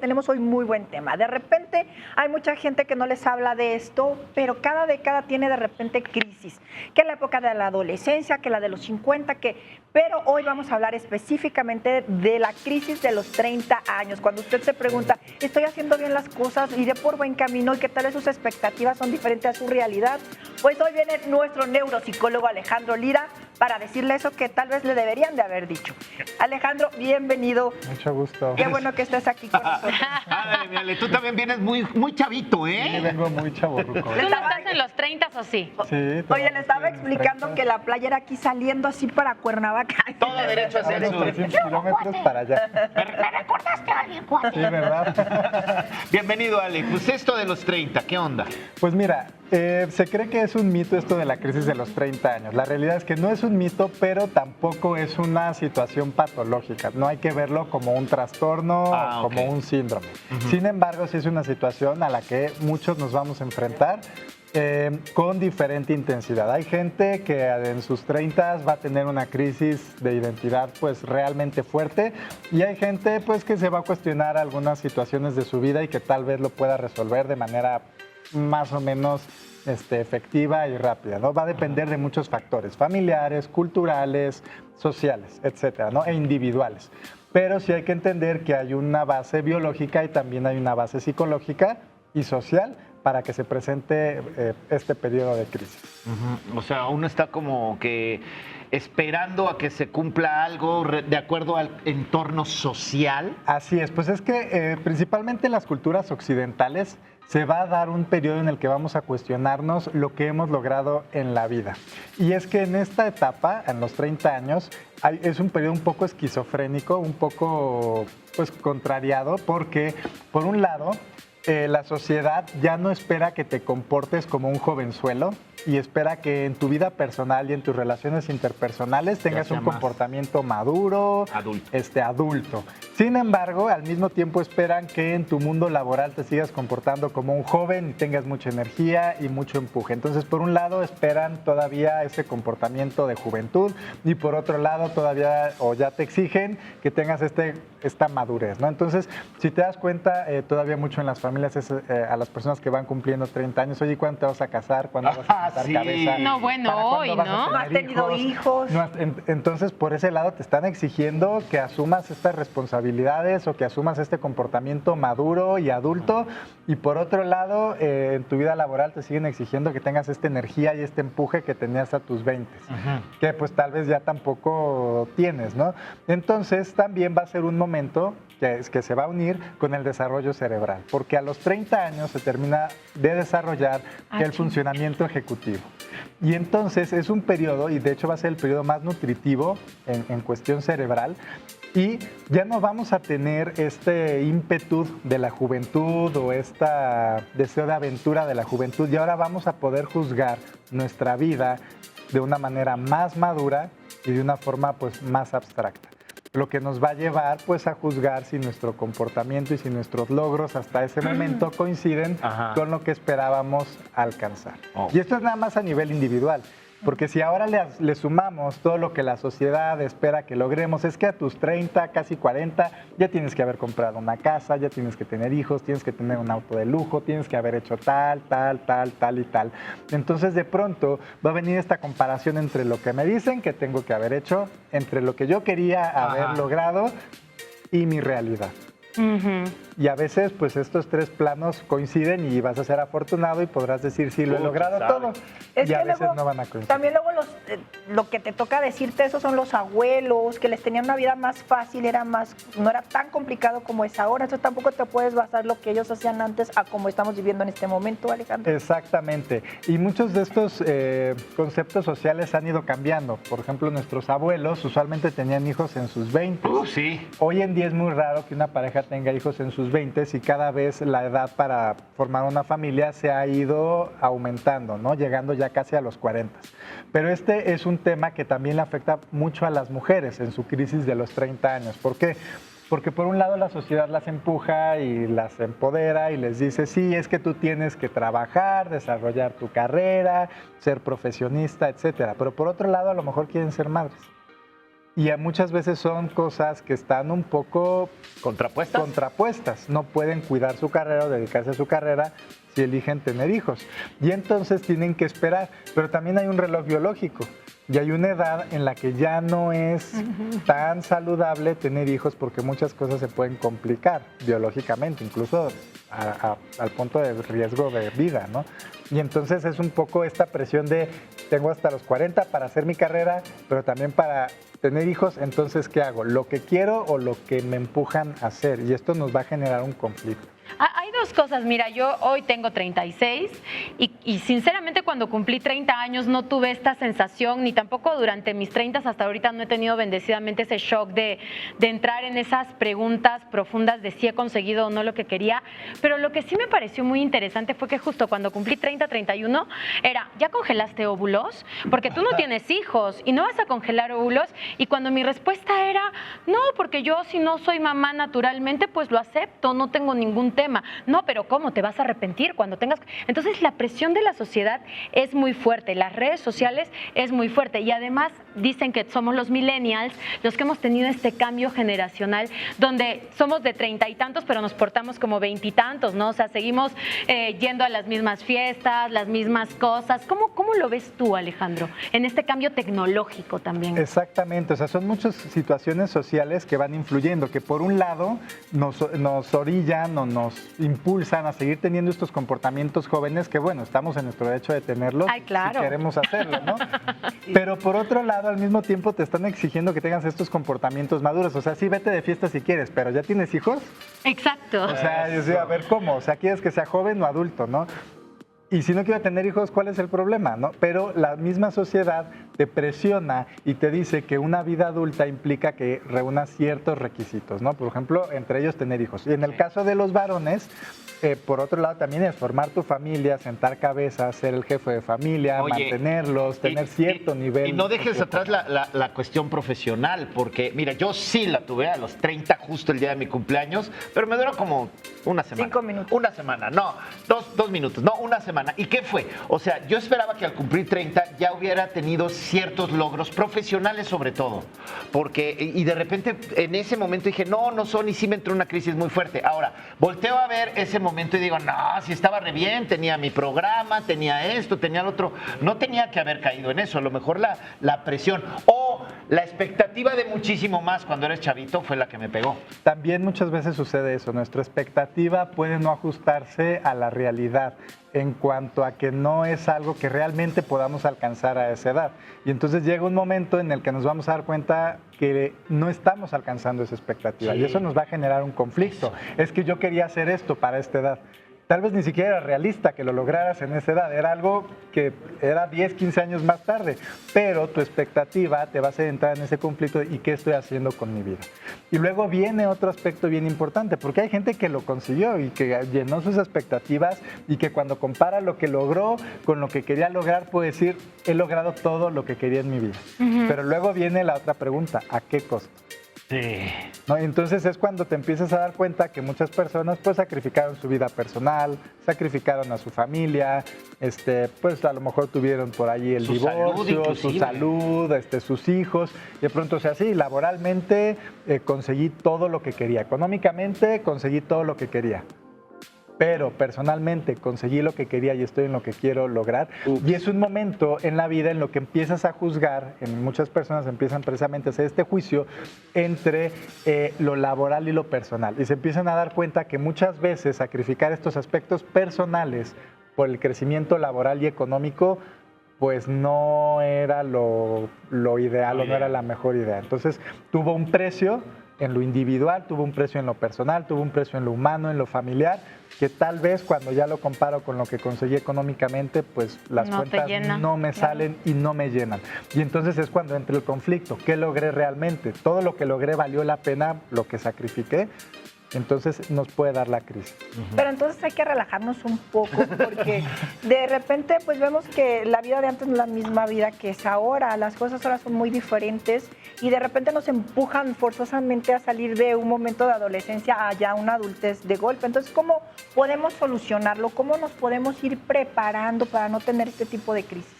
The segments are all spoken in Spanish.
Tenemos hoy muy buen tema. De repente hay mucha gente que no les habla de esto, pero cada década tiene de repente crisis. Que la época de la adolescencia, que la de los 50, pero hoy vamos a hablar específicamente de la crisis de los 30 años. Cuando usted se pregunta, ¿estoy haciendo bien las cosas? ¿Iré por buen camino? ¿Y que tal vez sus expectativas son diferentes a su realidad? Pues hoy viene nuestro neuropsicólogo Alejandro Lira para decirle eso que tal vez le deberían de haber dicho. Alejandro, bienvenido. Mucho gusto. Qué bueno que estés aquí con nosotros. Ándale, Miale, tú también vienes muy chavito, ¿eh? Sí, vengo muy chavorruco. ¿Tú no estás en los 30 o sí? Sí, Oye, le estaba explicando que la playa era aquí saliendo así para Cuernavaca. Todo derecho hacia el unos sur. 300 kilómetros para allá. ¿Me recordaste a alguien, cuate? Sí, ¿verdad? Bienvenido, Ale. Pues esto de los 30, ¿qué onda? Pues mira, se cree que es un mito esto de la crisis de los 30 años. La realidad es que no es un mito, pero tampoco es una situación patológica. No hay que verlo como un trastorno o como un síndrome. Sin embargo, sí es una situación a la que muchos nos vamos a enfrentar con diferente intensidad. Hay gente que en sus 30 va a tener una crisis de identidad pues realmente fuerte y hay gente pues que se va a cuestionar algunas situaciones de su vida y que tal vez lo pueda resolver de manera más o menos efectiva y rápida, ¿no? Va a depender de muchos factores, familiares, culturales, sociales, etcétera, ¿no? E individuales. Pero sí hay que entender que hay una base biológica y también hay una base psicológica y social para que se presente este periodo de crisis. O sea, uno está como que esperando a que se cumpla algo de acuerdo al entorno social. Así es, pues es que principalmente en las culturas occidentales se va a dar un periodo en el que vamos a cuestionarnos lo que hemos logrado en la vida. Y es que en esta etapa, en los 30 años, es un periodo un poco esquizofrénico, un poco pues contrariado, porque por un lado, la sociedad ya no espera que te comportes como un jovenzuelo y espera que en tu vida personal y en tus relaciones interpersonales tengas un comportamiento maduro, adulto. Sin embargo, al mismo tiempo esperan que en tu mundo laboral te sigas comportando como un joven y tengas mucha energía y mucho empuje. Entonces, por un lado, esperan todavía ese comportamiento de juventud y por otro lado, todavía o ya te exigen que tengas esta madurez, ¿no? Entonces, si te das cuenta, todavía mucho en las familias es a las personas que van cumpliendo 30 años, oye, ¿cuándo te vas a casar? ¿Cuándo vas a cortar cabeza? No, bueno, hoy, ¿no? No has tenido hijos. No, entonces, por ese lado te están exigiendo que asumas estas responsabilidades o que asumas este comportamiento maduro y adulto. Y por otro lado, en tu vida laboral te siguen exigiendo que tengas esta energía y este empuje que tenías a tus 20, que pues tal vez ya tampoco tienes, ¿no? Entonces, también va a ser un momento que se va a unir con el desarrollo cerebral, porque a los 30 años se termina de desarrollar el funcionamiento ejecutivo. Y entonces es un periodo, y de hecho va a ser el periodo más nutritivo en cuestión cerebral, y ya no vamos a tener este ímpetu de la juventud o este deseo de aventura de la juventud, y ahora vamos a poder juzgar nuestra vida de una manera más madura y de una forma pues más abstracta. Lo que nos va a llevar pues a juzgar si nuestro comportamiento y si nuestros logros hasta ese momento coinciden con lo que esperábamos alcanzar. Y esto es nada más a nivel individual. Porque si ahora le sumamos todo lo que la sociedad espera que logremos, es que a tus 30, casi 40, ya tienes que haber comprado una casa, ya tienes que tener hijos, tienes que tener un auto de lujo, tienes que haber hecho tal y tal. Entonces, de pronto, va a venir esta comparación entre lo que me dicen que tengo que haber hecho, entre lo que yo quería haber logrado y mi realidad. Y a veces, pues estos tres planos coinciden y vas a ser afortunado y podrás decir, sí, lo he logrado todo. Es y a que veces luego, no van a coincidir. también luego lo que te toca decirte, esos son los abuelos, que les tenían una vida más fácil, no era tan complicado como es ahora. Entonces tampoco te puedes basar lo que ellos hacían antes a como estamos viviendo en este momento, Alejandro. Exactamente. Y muchos de estos conceptos sociales han ido cambiando. Por ejemplo, nuestros abuelos usualmente tenían hijos en sus 20. Sí. Hoy en día es muy raro que una pareja tenga hijos en sus 20 y cada vez la edad para formar una familia se ha ido aumentando, ¿no? Llegando ya casi a los 40. Pero este es un tema que también le afecta mucho a las mujeres en su crisis de los 30 años. ¿Por qué? Porque por un lado la sociedad las empuja y las empodera y les dice, sí, es que tú tienes que trabajar, desarrollar tu carrera, ser profesionista, etcétera. Pero por otro lado a lo mejor quieren ser madres. Y muchas veces son cosas que están un poco ¿Contrapuestas? No pueden cuidar su carrera o dedicarse a su carrera si eligen tener hijos. Y entonces tienen que esperar. Pero también hay un reloj biológico. Y hay una edad en la que ya no es tan saludable tener hijos porque muchas cosas se pueden complicar biológicamente, incluso al punto de riesgo de vida, ¿no? Y entonces es un poco esta presión de tengo hasta los 40 para hacer mi carrera, pero también para tener hijos, entonces ¿qué hago? ¿Lo que quiero o lo que me empujan a hacer? Y esto nos va a generar un conflicto. Hay dos cosas, mira, yo hoy tengo 36 y sinceramente cuando cumplí 30 años no tuve esta sensación, ni tampoco durante mis 30 hasta ahorita no he tenido bendecidamente ese shock de entrar en esas preguntas profundas de si he conseguido o no lo que quería, pero lo que sí me pareció muy interesante fue que justo cuando cumplí 30, 31, era, ¿ya congelaste óvulos? Porque tú no tienes hijos y no vas a congelar óvulos, y cuando mi respuesta era, no, porque yo si no soy mamá naturalmente, pues lo acepto, no tengo ningún tema. No, pero ¿cómo? ¿Te vas a arrepentir cuando tengas...? Entonces, la presión de la sociedad es muy fuerte, las redes sociales es muy fuerte, y además dicen que somos los millennials los que hemos tenido este cambio generacional, donde somos de 30 y tantos, pero nos portamos como 20 y tantos, ¿no? O sea, seguimos yendo a las mismas fiestas, las mismas cosas. ¿Cómo lo ves tú, Alejandro, en este cambio tecnológico también? Exactamente, o sea, son muchas situaciones sociales que van influyendo, que por un lado nos orillan o nos impulsan a seguir teniendo estos comportamientos jóvenes que, bueno, estamos en nuestro derecho de tenerlos. Ay, claro. Si queremos hacerlo, ¿no? Pero por otro lado, al mismo tiempo te están exigiendo que tengas estos comportamientos maduros. O sea, sí, vete de fiesta si quieres, pero ¿ya tienes hijos? Exacto. O sea, yo sé, a ver, ¿cómo? O sea, ¿quieres que sea joven o adulto, no? Y si no quiero tener hijos, ¿cuál es el problema, no? Pero la misma sociedad te presiona y te dice que una vida adulta implica que reúnas ciertos requisitos, ¿no? Por ejemplo, entre ellos tener hijos. Y en el caso de los varones, por otro lado también es formar tu familia, sentar cabezas, ser el jefe de familia, mantenerlos, tener cierto nivel. Y no dejes atrás la cuestión profesional, porque mira, yo sí la tuve a los 30, justo el día de mi cumpleaños, pero me duró como una semana. 5 minutos. Una semana, no, dos minutos, no, una semana. ¿Y qué fue? O sea, yo esperaba que al cumplir 30 ya hubiera tenido ciertos logros profesionales sobre todo, porque, y de repente en ese momento dije, no son, y sí me entró una crisis muy fuerte. Ahora, volteo a ver ese momento y digo, no, si estaba re bien, tenía mi programa, tenía esto, tenía lo otro, no tenía que haber caído en eso. A lo mejor la presión o la expectativa de muchísimo más cuando eres chavito fue la que me pegó. También muchas veces sucede eso, nuestra expectativa puede no ajustarse a la realidad en cuanto a que no es algo que realmente podamos alcanzar a esa edad. Y entonces llega un momento en el que nos vamos a dar cuenta que no estamos alcanzando esa expectativa, y eso nos va a generar un conflicto. Es que yo quería hacer esto para esta edad. Tal vez ni siquiera era realista que lo lograras en esa edad, era algo que era 10, 15 años más tarde, pero tu expectativa te va a hacer entrar en ese conflicto y qué estoy haciendo con mi vida. Y luego viene otro aspecto bien importante, porque hay gente que lo consiguió y que llenó sus expectativas y que cuando compara lo que logró con lo que quería lograr puede decir, he logrado todo lo que quería en mi vida. Pero luego viene la otra pregunta, ¿a qué costo? Sí. ¿No? Entonces es cuando te empiezas a dar cuenta que muchas personas pues sacrificaron su vida personal, sacrificaron a su familia, pues a lo mejor tuvieron por ahí el divorcio, su salud, sus hijos, y de pronto, o sea, sí, laboralmente conseguí todo lo que quería, económicamente conseguí todo lo que quería, pero personalmente conseguí lo que quería y estoy en lo que quiero lograr. Y es un momento en la vida en lo que empiezas a juzgar, en muchas personas empiezan precisamente a hacer este juicio entre lo laboral y lo personal. Y se empiezan a dar cuenta que muchas veces sacrificar estos aspectos personales por el crecimiento laboral y económico pues no era lo ideal o no era la mejor idea. Entonces tuvo un precio en lo individual, tuvo un precio en lo personal, tuvo un precio en lo humano, en lo familiar, que tal vez cuando ya lo comparo con lo que conseguí económicamente, pues las cuentas no me salen y no me llenan. Y entonces es cuando entra el conflicto. ¿Qué logré realmente? ¿Todo lo que logré valió la pena lo que sacrifiqué? Entonces nos puede dar la crisis. Pero entonces hay que relajarnos un poco porque de repente pues vemos que la vida de antes no es la misma vida que es ahora, las cosas ahora son muy diferentes y de repente nos empujan forzosamente a salir de un momento de adolescencia a ya una adultez de golpe. Entonces, ¿cómo podemos solucionarlo? ¿Cómo nos podemos ir preparando para no tener este tipo de crisis?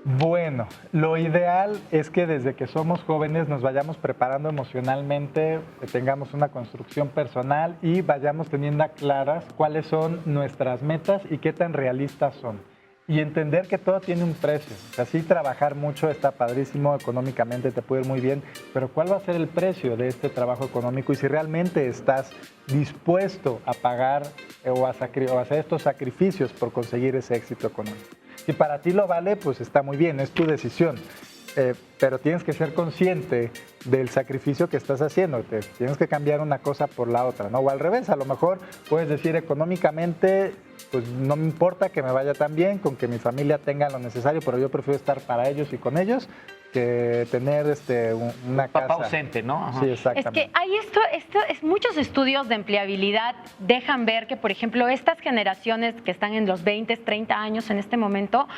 Bueno, lo ideal es que desde que somos jóvenes nos vayamos preparando emocionalmente, que tengamos una construcción personal y vayamos teniendo claras cuáles son nuestras metas y qué tan realistas son. Y entender que todo tiene un precio. O sea, sí, trabajar mucho está padrísimo, económicamente te puede ir muy bien, pero ¿cuál va a ser el precio de este trabajo económico? Y si realmente estás dispuesto a pagar o a hacer estos sacrificios por conseguir ese éxito económico. Si para ti lo vale, pues está muy bien, es tu decisión. Pero tienes que ser consciente del sacrificio que estás haciendo. Tienes que cambiar una cosa por la otra, ¿no? O al revés, a lo mejor puedes decir económicamente, pues no me importa que me vaya tan bien, con que mi familia tenga lo necesario, pero yo prefiero estar para ellos y con ellos que tener una casa. Papá ausente, ¿no? Ajá. Sí, Es exactamente. que hay muchos estudios de empleabilidad dejan ver que, por ejemplo, estas generaciones que están en los 20, 30 años en este momento,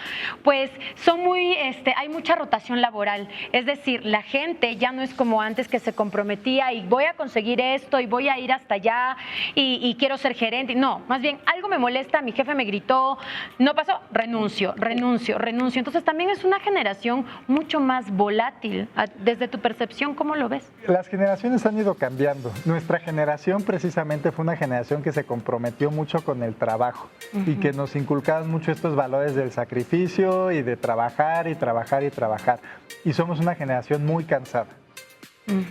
pues son hay mucha rotación laboral. Es decir, la gente ya no es como antes que se comprometía y voy a conseguir esto y voy a ir hasta allá y quiero ser gerente. No, más bien, algo me molesta, mi jefe me gritó, no pasó, renuncio. Entonces también es una generación mucho más volátil. Desde tu percepción, ¿cómo lo ves? Las generaciones han ido cambiando. Nuestra generación precisamente fue una generación que se comprometió mucho con el trabajo y que nos inculcaban mucho estos valores del sacrificio y de trabajar y trabajar y trabajar. Y somos una generación muy cansada.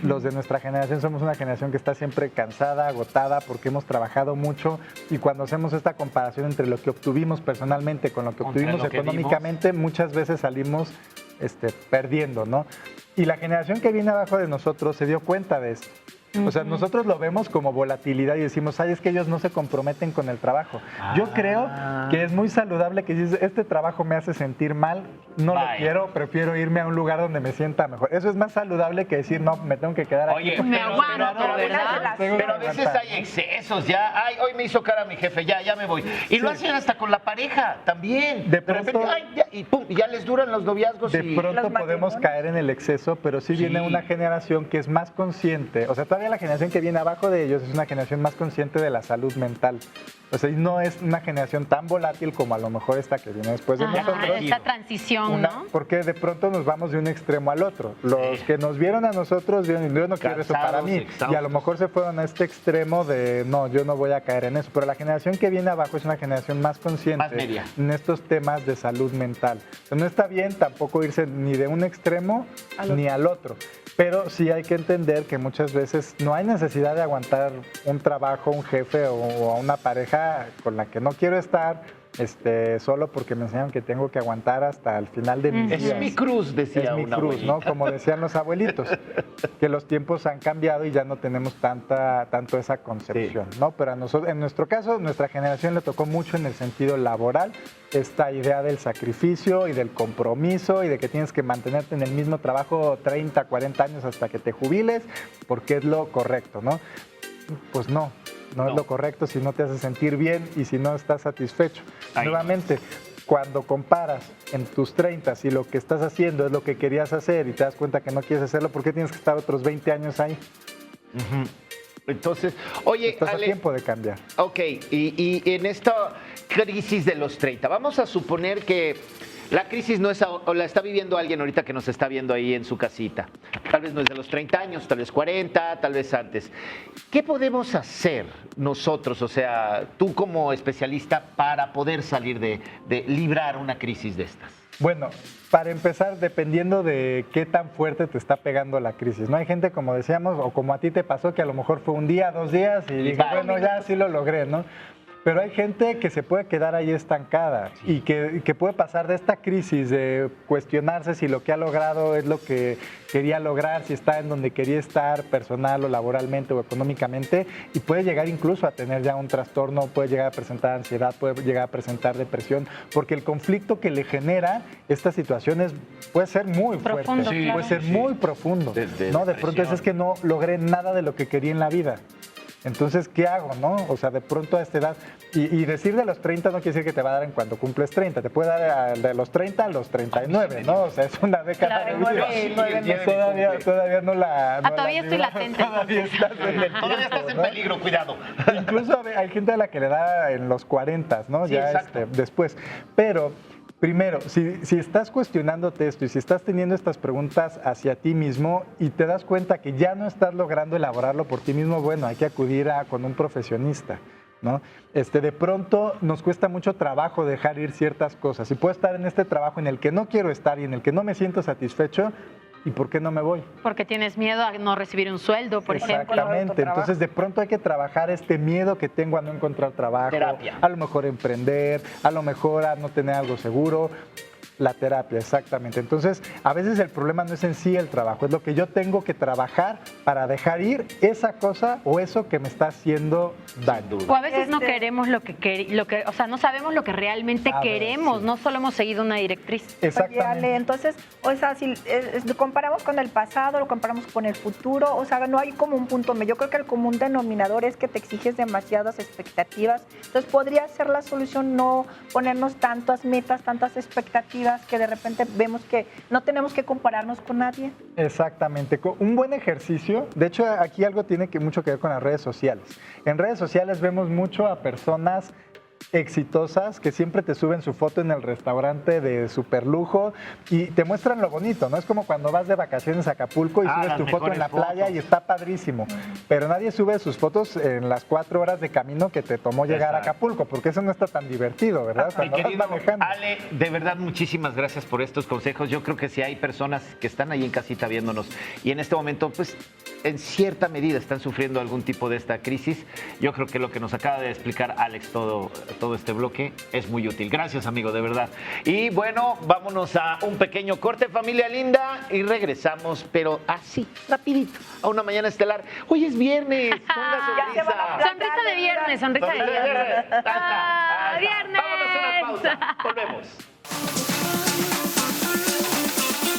Los de nuestra generación somos una generación que está siempre cansada, agotada, porque hemos trabajado mucho y cuando hacemos esta comparación entre lo que obtuvimos personalmente con lo que Contra obtuvimos lo que económicamente, muchas veces salimos perdiendo, ¿no? Y la generación que viene abajo de nosotros se dio cuenta de esto. O sea, nosotros lo vemos como volatilidad y decimos, ay, es que ellos no se comprometen con el trabajo. Yo creo que es muy saludable que dices, este trabajo me hace sentir mal, no lo quiero, prefiero irme a un lugar donde me sienta mejor. Eso es más saludable que decir, no, me tengo que quedar aquí. Oye, Me aguanto, ¿verdad? Pero a veces hay excesos, ya, ay, hoy me hizo cara mi jefe, ya me voy. Y lo hacen hasta con la pareja también. De repente, pronto- ay, ya, y pum, ya les duran los noviazgos De y... pronto Los podemos matrimonios. caer en el exceso, pero sí viene una generación que es más consciente. O sea, todavía la generación que viene abajo de ellos es una generación más consciente de la salud mental. O sea, y no es una generación tan volátil como a lo mejor esta que viene después de Ajá, nosotros. esta transición, ¿no? Porque de pronto nos vamos de un extremo al otro. Los que nos vieron a nosotros, vieron, yo no quiero eso para Cansados, mí. exhaustos. Y a lo mejor se fueron a este extremo de, no, yo no voy a caer en eso. Pero la generación que viene abajo es una generación más consciente Más media. en estos temas de salud mental. O sea, no está bien tampoco irse ni de un extremo ni al otro. Pero sí hay que entender que muchas veces no hay necesidad de aguantar un trabajo, un jefe o a una pareja con la que no quiero estar solo porque me enseñaron que tengo que aguantar hasta el final de mis días. Es mi cruz, decía Es mi una cruz, ¿no? abuelita. Como decían los abuelitos, que los tiempos han cambiado y ya no tenemos tanto esa concepción, ¿no? Pero a nosotros, en nuestro caso, nuestra generación le tocó mucho en el sentido laboral esta idea del sacrificio y del compromiso y de que tienes que mantenerte en el mismo trabajo 30, 40 años hasta que te jubiles porque es lo correcto, ¿no? Pues no es lo correcto si no te hace sentir bien y si no estás satisfecho. Ahí. Nuevamente, cuando comparas en tus 30 y lo que estás haciendo es lo que querías hacer y te das cuenta que no quieres hacerlo, ¿por qué tienes que estar otros 20 años ahí? Entonces, oye, Estás a Ale, tiempo de cambiar. ok, y en esta crisis de los 30, vamos a suponer que la crisis no es, o la está viviendo alguien ahorita que nos está viendo ahí en su casita. Tal vez no es de los 30 años, tal vez 40, tal vez antes. ¿Qué podemos hacer nosotros, o sea, tú como especialista, para poder salir de librar una crisis de estas? Bueno, para empezar, dependiendo de qué tan fuerte te está pegando la crisis, ¿no? Hay gente, como decíamos, o como a ti te pasó, que a lo mejor fue un día, 2 días y dije, bye. bueno, ya sí lo logré, ¿no? Pero hay gente que se puede quedar ahí estancada y que puede pasar de esta crisis de cuestionarse si lo que ha logrado es lo que quería lograr, si está en donde quería estar personal o laboralmente o económicamente y puede llegar incluso a tener ya un trastorno, puede llegar a presentar ansiedad, puede llegar a presentar depresión, porque el conflicto que le genera estas situaciones puede ser muy fuerte, Profundo, Sí, puede ser muy profundo, Desde ¿no? De pronto depresión. es que no logré nada de lo que quería en la vida. Entonces, ¿qué hago, no? O sea, de pronto a esta edad, y decir de los 30 no quiere decir que te va a dar en cuando cumples 30, te puede dar de los 30 a los 39, ¿no? O sea, es una década Claro, de vida. nueve meses. Todavía no la... no todavía la estoy libras, latente. Todavía estás en el Todavía estás tiempo, en ¿no? peligro, cuidado. Incluso hay gente a la que le da en los 40, ¿no? Sí, Ya exacto. después. Pero Primero, si estás cuestionándote esto y si estás teniendo estas preguntas hacia ti mismo y te das cuenta que ya no estás logrando elaborarlo por ti mismo, bueno, hay que acudir con un profesionista, ¿no? De pronto nos cuesta mucho trabajo dejar ir ciertas cosas y puedo estar en este trabajo en el que no quiero estar y en el que no me siento satisfecho. ¿Y por qué no me voy? Porque tienes miedo a no recibir un sueldo, por ejemplo. Exactamente. Entonces, de pronto hay que trabajar este miedo que tengo a no encontrar trabajo, Terapia. a lo mejor emprender, a lo mejor a no tener algo seguro. La terapia, exactamente. Entonces, a veces el problema no es en sí el trabajo, es lo que yo tengo que trabajar para dejar ir esa cosa o eso que me está haciendo daño. O a veces no queremos o sea, no sabemos lo que realmente A ver, queremos, sí. no solo hemos seguido una directriz. Oye, Exactamente. Ale, entonces, o sea, si lo comparamos con el pasado, lo comparamos con el futuro, o sea, no hay como un punto medio. Yo creo que el común denominador es que te exiges demasiadas expectativas. Entonces, podría ser la solución no ponernos tantas metas, tantas expectativas que de repente vemos que no tenemos que compararnos con nadie. Exactamente. Un buen ejercicio, de hecho aquí algo tiene mucho que ver con las redes sociales. En redes sociales vemos mucho a personas exitosas que siempre te suben su foto en el restaurante de super lujo y te muestran lo bonito, ¿no? Es como cuando vas de vacaciones a Acapulco y subes las tu foto en la mejores playa fotos. y está padrísimo, pero nadie sube sus fotos en las 4 horas de camino que te tomó llegar a Exacto. Acapulco, porque eso no está tan divertido, ¿verdad? Mi Cuando vas querido manejando. Ale, de verdad, muchísimas gracias por estos consejos. Yo creo que si hay personas que están ahí en casita viéndonos y en este momento, pues, en cierta medida están sufriendo algún tipo de esta crisis, yo creo que lo que nos acaba de explicar Alex todo este bloque es muy útil. Gracias, amigo, de verdad. Y bueno, vámonos a un pequeño corte, familia linda, y regresamos, pero así, rapidito, a una mañana estelar. Hoy es viernes, ponga Ya se van a sonrisa. Sonrisa de viernes, sonrisa de viernes. Ahí está. ¡Ah, viernes! Vámonos a una pausa. Volvemos.